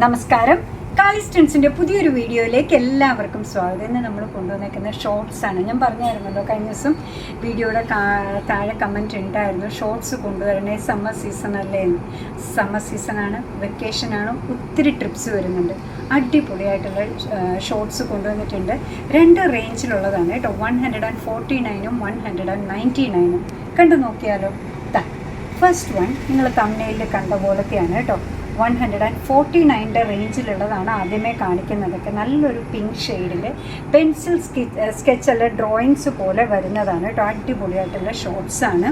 നമസ്കാരം. കാളിസ്റ്റൻസിൻ്റെ പുതിയൊരു വീഡിയോയിലേക്ക് എല്ലാവർക്കും സ്വാഗതം. ഇന്ന് നമ്മൾ കൊണ്ടുവന്നേക്കുന്ന ഷോർട്സാണ്. ഞാൻ പറഞ്ഞായിരുന്നല്ലോ കഴിഞ്ഞ ദിവസം വീഡിയോയുടെ താഴെ കമൻറ്റ് ഉണ്ടായിരുന്നു, ഷോർട്സ് കൊണ്ടുവരണേ, സമ്മർ സീസൺ അല്ലേ എന്ന്. സമ്മർ സീസണാണ്, വെക്കേഷനാണ്, ഒത്തിരി ട്രിപ്സ് വരുന്നുണ്ട്. അടിപൊളിയായിട്ടുള്ള ഷോർട്സ് കൊണ്ടുവന്നിട്ടുണ്ട്. രണ്ട് റേഞ്ചിലുള്ളതാണ് കേട്ടോ, 149ഉം 199ഉം. കണ്ടു നോക്കിയാലോ. ഫസ്റ്റ് വൺ നിങ്ങൾ തമ്മിൽ കണ്ട പോലത്തെയാണ് കേട്ടോ. 149ൻ്റെ റേഞ്ചിലുള്ളതാണ് ആദ്യമേ കാണിക്കുന്നതൊക്കെ. നല്ലൊരു പിങ്ക് ഷെയ്ഡിൽ പെൻസിൽ സ്കെച്ചല്ല ഡ്രോയിങ്സ് പോലെ വരുന്നതാണ് കേട്ടോ. അടിപൊളിയായിട്ടുള്ള ഷോർട്സാണ്.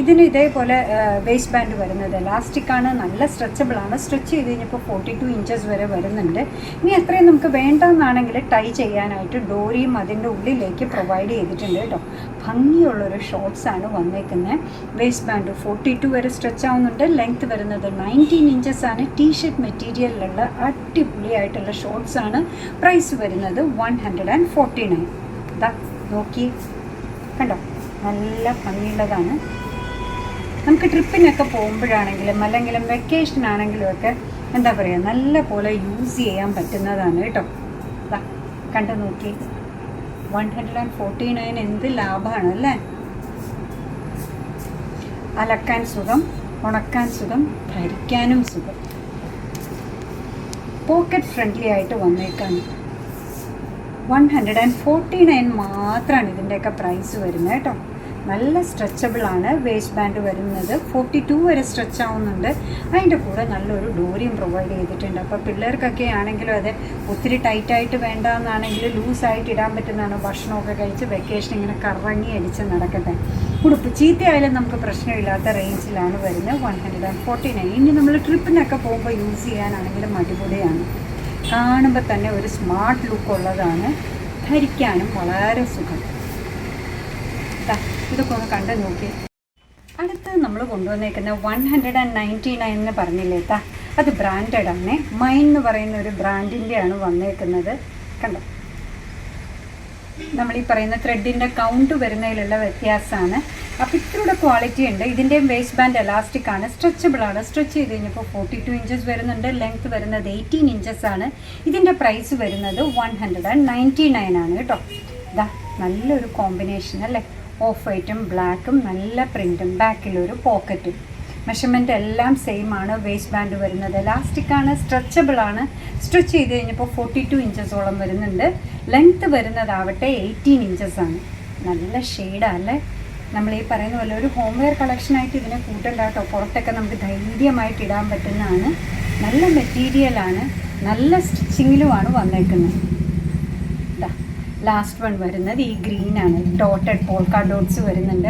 ഇതിന് ഇതേപോലെ വേസ്റ്റ് ബാൻഡ് വരുന്നത് എലാസ്റ്റിക്കാണ്, നല്ല സ്ട്രെച്ചബിളാണ്. സ്ട്രെച്ച് ചെയ്ത് കഴിഞ്ഞപ്പോൾ 42 ഇഞ്ചസ് വരെ വരുന്നുണ്ട്. ഇനി അത്രയും നമുക്ക് വേണ്ടെന്നാണെങ്കിൽ ടൈ ചെയ്യാനായിട്ട് ഡോറിയും അതിൻ്റെ ഉള്ളിലേക്ക് പ്രൊവൈഡ് ചെയ്തിട്ടുണ്ട് കേട്ടോ. ഭംഗിയുള്ളൊരു ഷോർട്സാണ് വന്നേക്കുന്നത്. വേസ്റ്റ് ബാൻഡ് 42 വരെ സ്ട്രെച്ച് ആവുന്നുണ്ട്. ലെങ്ത് വരുന്നത് 19 ഇഞ്ചസ് ആണ്. ടീഷർട്ട് മെറ്റീരിയലിലുള്ള അടിപൊളിയായിട്ടുള്ള ഷോർട്സാണ്. പ്രൈസ് വരുന്നത് 149. നോക്കി കണ്ടോ, നല്ല ഭംഗിയുള്ളതാണ്. നമുക്ക് ട്രിപ്പിനൊക്കെ പോകുമ്പോഴാണെങ്കിലും അല്ലെങ്കിലും വെക്കേഷൻ ആണെങ്കിലും ഒക്കെ എന്താ പറയുക, നല്ല പോലെ യൂസ് ചെയ്യാൻ പറ്റുന്നതാണ് കേട്ടോ. കണ്ടു നോക്കി, 149 എന്ത് ലാഭമാണ് അല്ലേ. അലക്കാൻ സുഖം, ഉണക്കാൻ സുഖം, ധരിക്കാനും സുഖം. പോക്കറ്റ് ഫ്രണ്ട്ലി ആയിട്ട് വന്നേക്കാണ്. 149 മാത്രമാണ് ഇതിൻ്റെയൊക്കെ പ്രൈസ് വരുന്നത് കേട്ടോ. നല്ല സ്ട്രെച്ചബിളാണ്. വേസ്റ്റ് ബാൻഡ് വരുന്നത് 42 വരെ സ്ട്രെച്ച് ആവുന്നുണ്ട്. അതിൻ്റെ കൂടെ നല്ലൊരു ഡോറിയും പ്രൊവൈഡ് ചെയ്തിട്ടുണ്ട്. അപ്പോൾ പിള്ളേർക്കൊക്കെ ആണെങ്കിലും അത് ഒത്തിരി ടൈറ്റായിട്ട് വേണ്ടെന്നാണെങ്കിൽ ലൂസായിട്ട് ഇടാൻ പറ്റുന്നതാണ്. ഭക്ഷണമൊക്കെ കഴിച്ച് വെക്കേഷൻ ഇങ്ങനെ കറങ്ങി അടിച്ച് നടക്കട്ടെ. ഉടുപ്പ് ചീത്തയായാലും നമുക്ക് പ്രശ്നമില്ലാത്ത റേഞ്ചിലാണ് വരുന്നത്. 149. ഇനി നമ്മൾ ട്രിപ്പിനൊക്കെ പോകുമ്പോൾ യൂസ് ചെയ്യാനാണെങ്കിലും അടിപൊളിയാണ്. കാണുമ്പോൾ തന്നെ ഒരു സ്മാർട്ട് ലുക്ക് ഉള്ളതാണ്. ധരിക്കാനും വളരെ സുഖം. ഇതൊക്കെ ഒന്ന് കണ്ടു നോക്കി. അടുത്ത് നമ്മൾ കൊണ്ടുവന്നേക്കുന്ന 199 പറഞ്ഞില്ലേ, അത് ബ്രാൻഡഡ് ആണ്. മൈൻ എന്ന് പറയുന്ന ഒരു ബ്രാൻഡിൻ്റെയാണ് വന്നേക്കുന്നത്. കണ്ടോ, നമ്മൾ ഈ പറയുന്ന ത്രെഡിൻ്റെ കൗണ്ട് വരുന്നതിലുള്ള വ്യത്യാസമാണ്. അപ്പോൾ ഇത്രയുടെ ക്വാളിറ്റി ഉണ്ട്. ഇതിൻ്റെയും വേസ്റ്റ് ബാൻഡ് എലാസ്റ്റിക് ആണ്, സ്ട്രെച്ചബിളാണ്. സ്ട്രെച്ച് ചെയ്ത് കഴിഞ്ഞപ്പോൾ 42 ഇഞ്ചസ് വരുന്നുണ്ട്. ലെങ്ത് വരുന്നത് 18 ഇഞ്ചസ് ആണ്. ഇതിൻ്റെ പ്രൈസ് വരുന്നത് 199 ആണ് കേട്ടോ. നല്ലൊരു കോമ്പിനേഷൻ അല്ലേ, ഓഫ് വൈറ്റും ബ്ലാക്കും, നല്ല പ്രിൻറ്റും, ബാക്കിലൊരു പോക്കറ്റും. മെഷർമെൻറ്റ് എല്ലാം സെയിം ആണ്. വേസ്റ്റ് ബാൻഡ് വരുന്നത് എലാസ്റ്റിക്കാണ്, സ്ട്രെച്ചബിളാണ്. സ്ട്രെച്ച് ചെയ്ത് കഴിഞ്ഞപ്പോൾ 42 ഇഞ്ചസോളം വരുന്നുണ്ട്. ലെങ്ത്ത് വരുന്നതാവട്ടെ 18 ഇഞ്ചസ് ആണ്. നല്ല ഷെയ്ഡാണ് അല്ലേ. നമ്മൾ ഈ പറയുന്ന പോലെ ഒരു ഹോം വെയർ കളക്ഷനായിട്ട് ഇതിനെ കൂട്ടണ്ട കേട്ടോ. പുറത്തൊക്കെ നമുക്ക് ധൈര്യമായിട്ട് ഇടാൻ പറ്റുന്നതാണ്. നല്ല മെറ്റീരിയലാണ്, നല്ല സ്റ്റിച്ചിങ്ങിലുമാണ് വന്നേക്കുന്നത്. ലാസ്റ്റ് വൺ വരുന്നത് ഈ ഗ്രീനാണ്. ഡോട്ടഡ് പോൾക്ക ഡോട്ട്സ് വരുന്നുണ്ട്.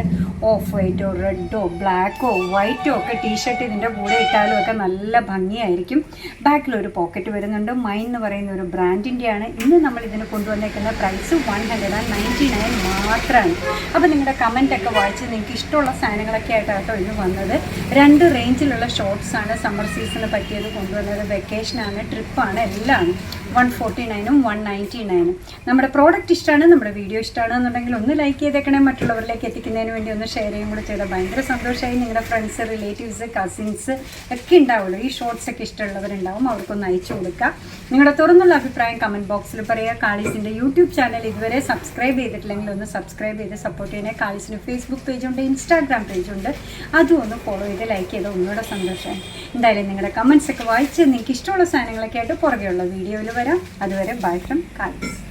ഓഫ് വൈറ്റോ റെഡോ ബ്ലാക്കോ വൈറ്റോ ഒക്കെ ടീഷർട്ട് ഇതിൻ്റെ കൂടെ ഇട്ടാലും ഒക്കെ നല്ല ഭംഗിയായിരിക്കും. ബാക്കിലൊരു പോക്കറ്റ് വരുന്നുണ്ട്. മൈൻ എന്ന് പറയുന്ന ഒരു ബ്രാൻഡിൻ്റെയാണ്. ഇന്ന് നമ്മൾ ഇതിന് കൊണ്ടുവന്നേക്കുന്ന പ്രൈസ് 199 മാത്രമാണ്. അപ്പോൾ നിങ്ങളുടെ കമൻറ്റൊക്കെ വായിച്ച് നിങ്ങൾക്ക് ഇഷ്ടമുള്ള സാധനങ്ങളൊക്കെ ആയിട്ടാണ് കേട്ടോ ഇന്ന് വന്നത്. രണ്ട് റേഞ്ചിലുള്ള ഷോർട്സാണ് സമ്മർ സീസണ് പറ്റിയത് കൊണ്ടുവന്നത്. വെക്കേഷനാണ്, ട്രിപ്പാണ്, എല്ലാം 149ഉം 199ഉം. നമ്മുടെ പ്രോഡക്റ്റ് ഇഷ്ടമാണ്, നമ്മുടെ വീഡിയോ ഇഷ്ടമാണെന്നുണ്ടെങ്കിൽ ഒന്ന് ലൈക്ക് ചെയ്തേക്കണേ. മറ്റുള്ളവരിലേക്ക് എത്തിക്കുന്നതിന് വേണ്ടി ഒന്ന് ഷെയർ ചെയ്യും കൂടെ ചെയ്താൽ ഭയങ്കര സന്തോഷമായി. നിങ്ങളുടെ ഫ്രണ്ട്സ്, റിലേറ്റീവ്സ്, കസിൻസ് ഒക്കെ ഉണ്ടാവുള്ളൂ. ഈ ഷോർട്സ് ഒക്കെ ഇഷ്ടമുള്ളവരുണ്ടാവും, അവർക്കൊന്ന് അയച്ചു കൊടുക്കുക. നിങ്ങളുടെ തുറന്നുള്ള അഭിപ്രായം കമൻറ്റ് ബോക്സിൽ പറയുക. കാളീസിൻ്റെ യൂട്യൂബ് ചാനൽ ഇതുവരെ സബ്സ്ക്രൈബ് ചെയ്തിട്ടില്ലെങ്കിൽ ഒന്ന് സബ്സ്ക്രൈബ് ചെയ്ത് സപ്പോർട്ട് ചെയ്യണേ. കാളീസിന് ഫേസ്ബുക്ക് പേജുണ്ട്, ഇൻസ്റ്റാഗ്രാം പേജുണ്ട്. അതും ഒന്ന് ഫോളോ ചെയ്ത് ലൈക്ക് ചെയ്ത് ഒന്നുകൂടെ സന്തോഷമായി. എന്തായാലും നിങ്ങളുടെ കമൻറ്റ്സ് ഒക്കെ വായിച്ച് നിങ്ങൾക്ക് ഇഷ്ടമുള്ള സാധനങ്ങളൊക്കെ ആയിട്ട് പുറകെയുള്ള വീഡിയോയിൽ വരാം. അതുവരെ ബൈ ഫ്രം കാളീസ്.